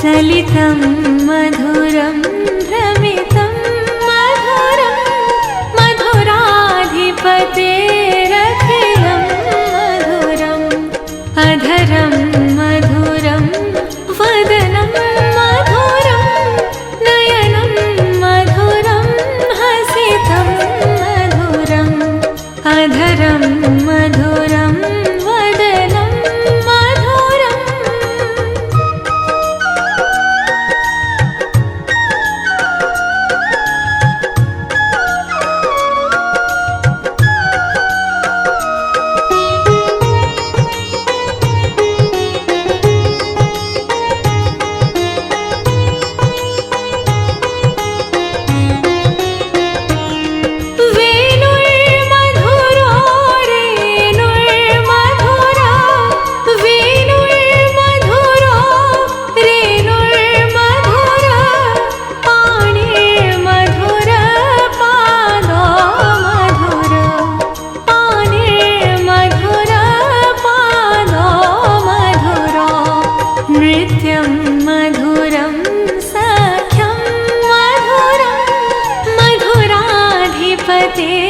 चलितं मधुरं भ्रमितं मधुरं मधुराधिपतेरखिलं मधुरम् अधरं मधुरं वदनं मधुरं नयनं मधुरं हसितं मधुरम् अधरं मधुरं वदनं मधुरम् नृत्यं मधुरं सख्यं मधुरं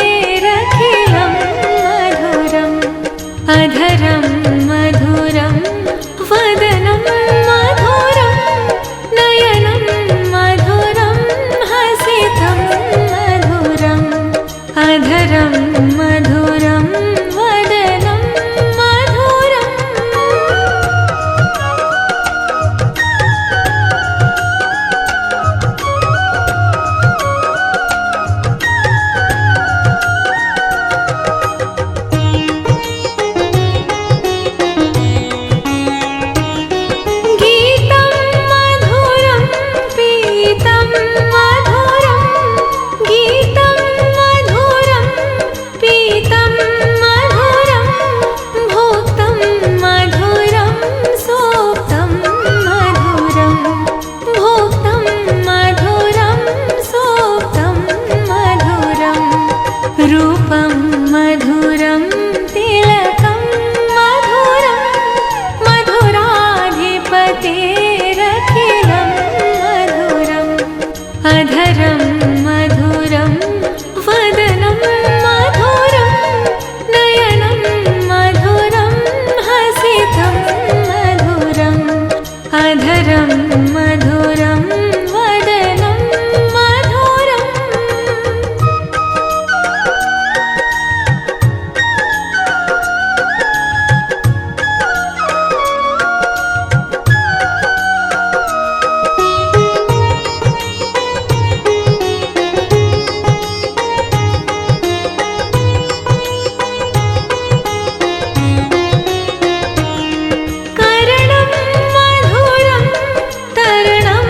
मधुराधिपतेरखिलं मधुरम् अधरं मधुरं वदनं मधुरं नयनं मधुरं हसितं मधुरम् अधरं मधुरं वदनं मधुरम् गीतं मधुरं पीतं मधुरं गीतं मधुरं पीतं मधुरं भोक्तं मधुरं सोक्तं मधुरं भोक्तं मधुरं सोक्तं मधुरं रूपं मधुरं तिलकं मधुरं मधुराधिपतेरखिलं मधुरम् अधरं मधुरं वदनं मधुरं नयनं मधुरं हसितं मधुरम् अधरं मधुरं वदनं मधुरम् करणं मधुरं तरणं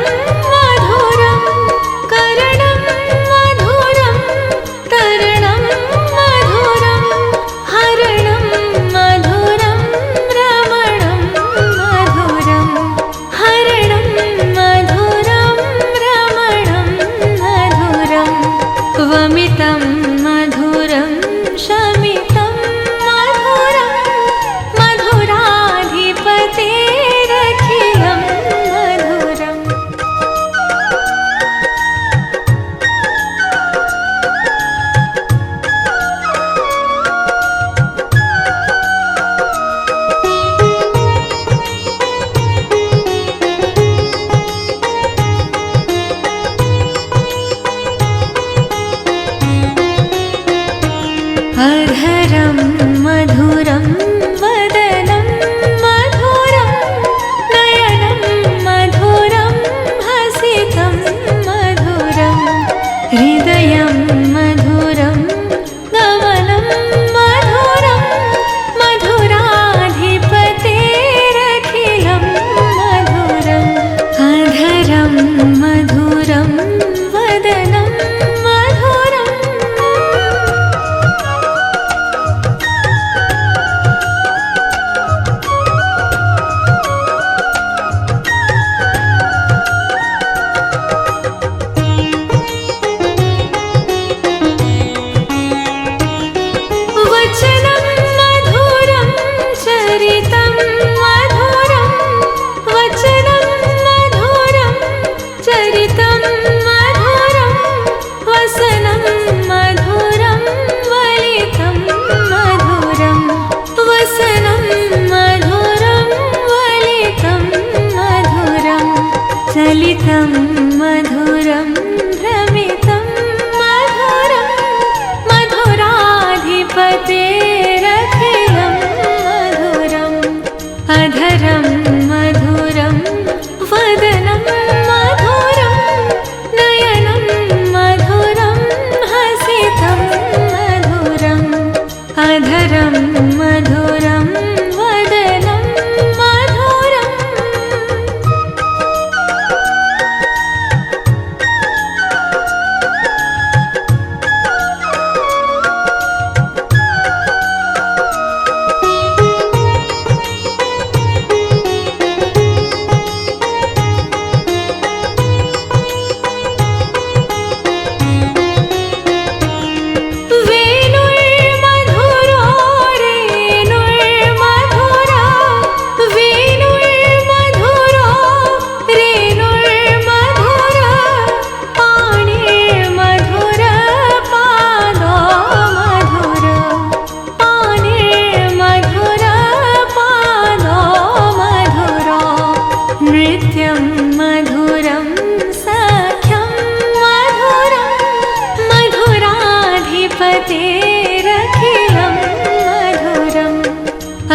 सलितं मधुरं भ्रमितं मधुरं मधुराधिपतेरखिलं मधुरम् अधरं मधुरं वदनं मधुरं नयनं मधुरं हसितं मधुरम् अधरं मधुरं वदनं मधुरम् वेणुर्मधुरो रेणुर्मधुरा वेणुर्मधुरो रेणुर्मधुरा पाणिर्मधुर पादो मधुर पाणिर्मधुर पादो मधुरो नृत्यं मधुरं सख्यं मधुरं मधुराधिपतेरखिलं मधुरम्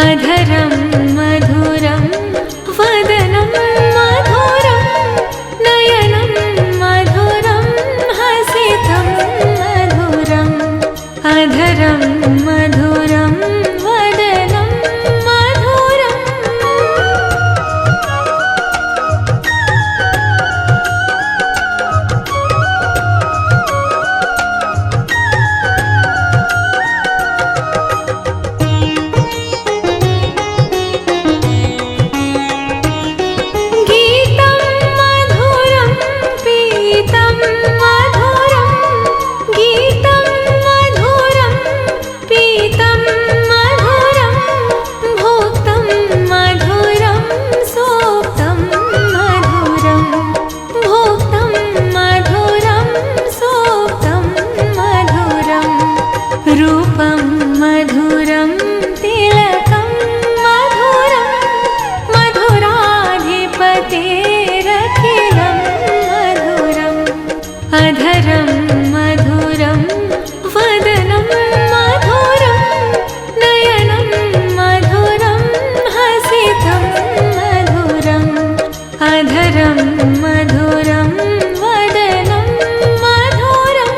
अधरं मधुरं वदनं मधुरं नयनं मधुरं हसितं मधुरम् अधरं मधुरं वदनं मधुरम् गीतं मधुरं पीतं मधुरं गीतं मधुरं पीतं मधुरं भोक्तं मधुरं सोक्तं मधुरं भोक्तं मधुरं सोक्तं मधुरं रूपं मधुरं तिलकं मधुरं मधुराधिपतेरखिलं मधुरम् अधरं मधुरं वदनं मधुरं नयनं मधुरं हसितं मधुरम् अधरं मधुरं वदनं मधुरम्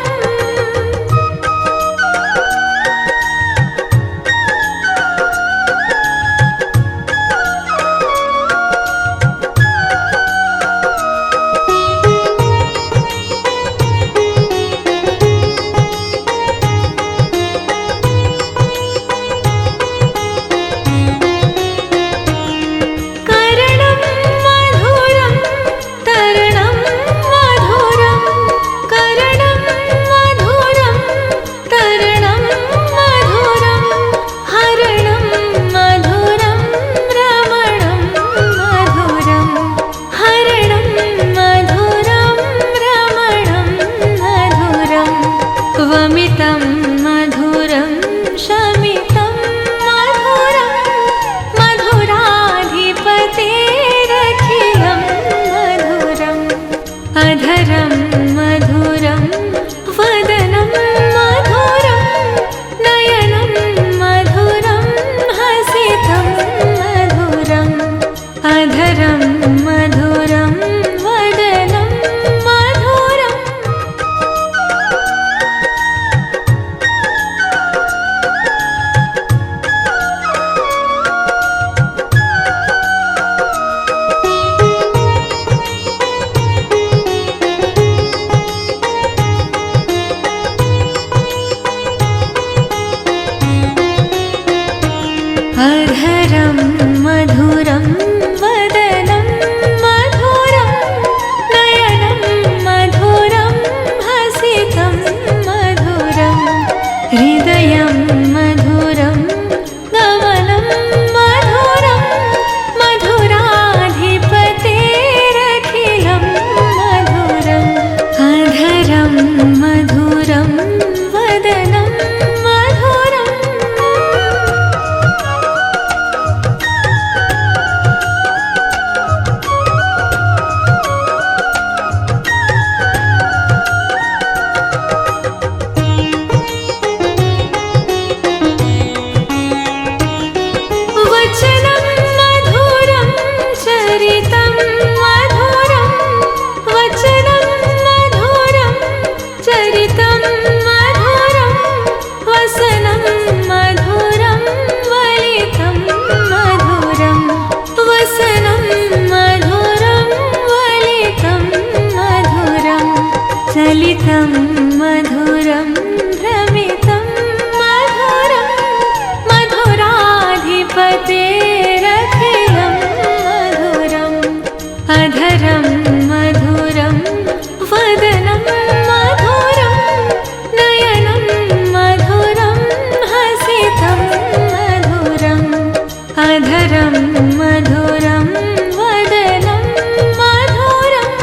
करणं मधुरं तरणं मधुरं करणं मधुरं तरणं मधुरं हरणं मधुरं रमणं मधुरं हरणं मधुरं रमणं मधुरं वमितं मधुरं शमितं मधुरं मधुराधिपतेरखिलं मधुरम् अधरं मधुरं वदनं मधुरं नयनं मधुरं हसितं मधुरम् अधरं मधुरं वदनं मधुरम् मधुरं वदनं मधुरं नयनं मधुरं हसितं मधुरम् अधरं मधुरं वदनं मधुरम्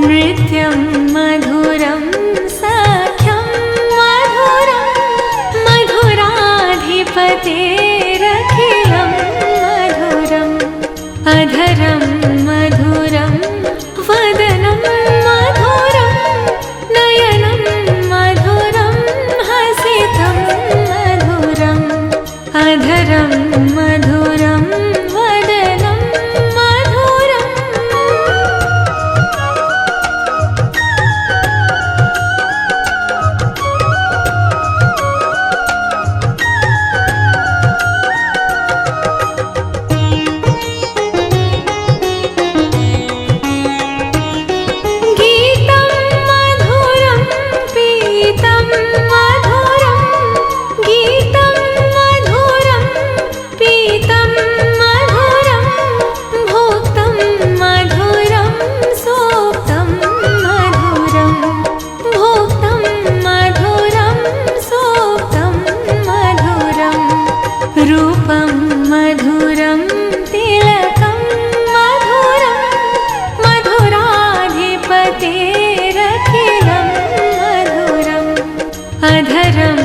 नृत्यं मधुरं सख्यं मधुरं मधुराधिपतेरखिलं मधुरम् अधरं मधुरं वदनं मधुरं नयनं मधुरं हसितं मधुरम् अधरं मधुरं वदनं मधुरम् गीतं मधुरं पीतं मधुरं गीतं मधुरं पीतं मधुरं भोक्तं मधुरं सोक्तं मधुरं भोक्तं मधुरं सोक्तं मधुरं रूपं मधुरं तिलकं मधुरं मधुराधिपतेरखिलं मधुरम् अधरं